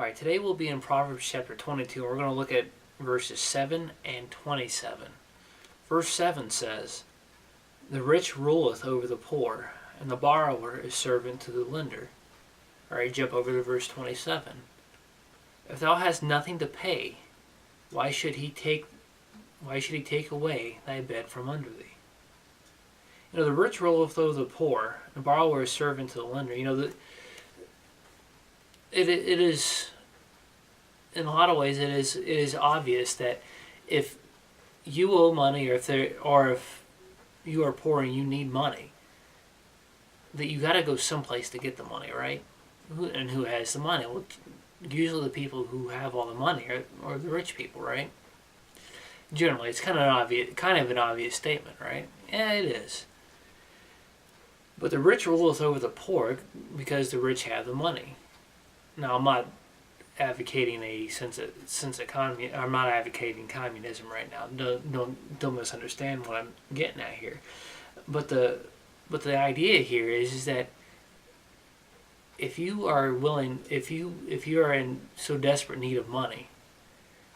Alright, today we'll be in Proverbs chapter 22. We're going to look at verses 7 and 27. Verse 7 says, "The rich ruleth over the poor, and the borrower is servant to the lender." Alright, jump over to verse 27. "If thou hast nothing to pay, why should he take away thy bed from under thee?" The rich ruleth over the poor, and the borrower is servant to the lender. It is, in a lot of ways, it is obvious that if you owe money, or if you are poor and you need money, that you got to go someplace to get the money, right? And who has the money? Well, usually the people who have all the money are the rich people, right? Generally, it's kind of an obvious statement, right? Yeah, it is. But the rich ruleth over the poor because the rich have the money. Now, I'm not advocating I'm not advocating communism right now. Don't misunderstand what I'm getting at here. But the idea here is that if you are in so desperate need of money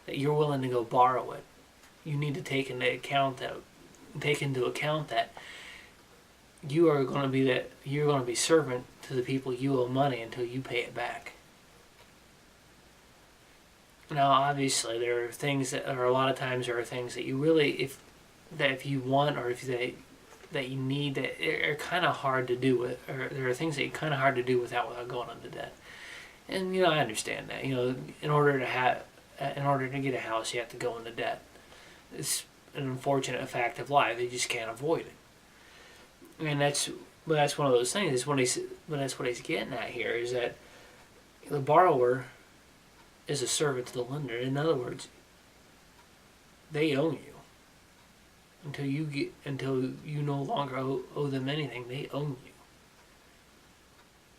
that you're willing to go borrow it, you need to take into account that you're going to be servant to the people you owe money until you pay it back. Now, obviously, there are things that you really, if you want, or that you need, that are kind of hard to do with, or there are things that are kind of hard to do without going into debt. And I understand that. In order to get a house, you have to go into debt. It's an unfortunate fact of life. You just can't avoid it. And that's one of those things. But that's what he's getting at here, is that the borrower is a servant to the lender. In other words, they own you until you no longer owe them anything. They own you.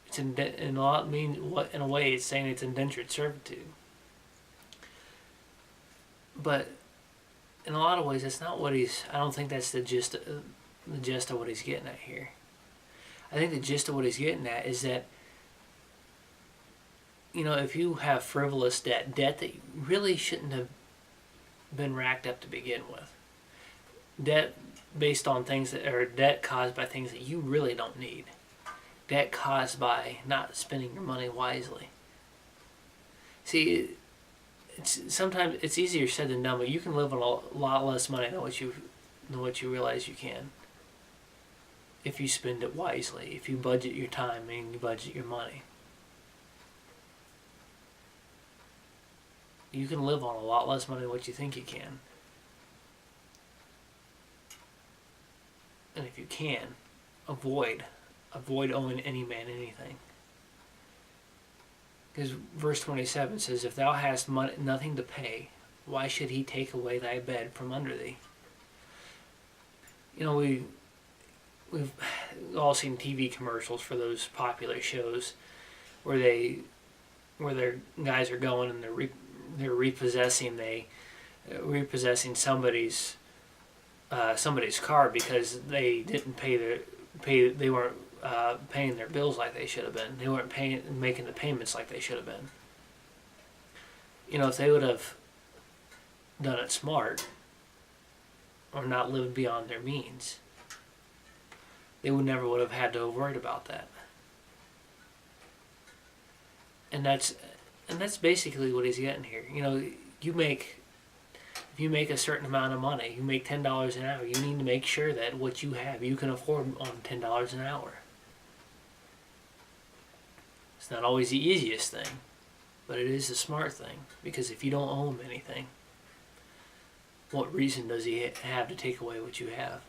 It's in a way it's saying it's indentured servitude. But in a lot of ways, that's not what I don't think that's the gist of what he's getting at here. I think the gist of what he's getting at is that, if you have frivolous debt that really shouldn't have been racked up to begin with, debt based on debt caused by things that you really don't need, debt caused by not spending your money wisely. See, sometimes it's easier said than done, but you can live on a lot less money than what you realize you can if you spend it wisely, if you budget your time and you budget your money. You can live on a lot less money than what you think you can. And if you can, avoid owing any man anything. Because verse 27 says, "If thou hast nothing to pay, why should he take away thy bed from under thee?" We've all seen TV commercials for those popular shows where their guys are going and they're repossessing somebody's car because they didn't they weren't paying their bills like they should have been. They weren't making the payments like they should have been. If they would have done it smart or not lived beyond their means, they would have had to have worried about that. And that's basically what he's getting here. If you make a certain amount of money, you make $10 an hour, you need to make sure that what you have, you can afford on $10 an hour. It's not always the easiest thing, but it is a smart thing, because if you don't owe him anything, what reason does he have to take away what you have?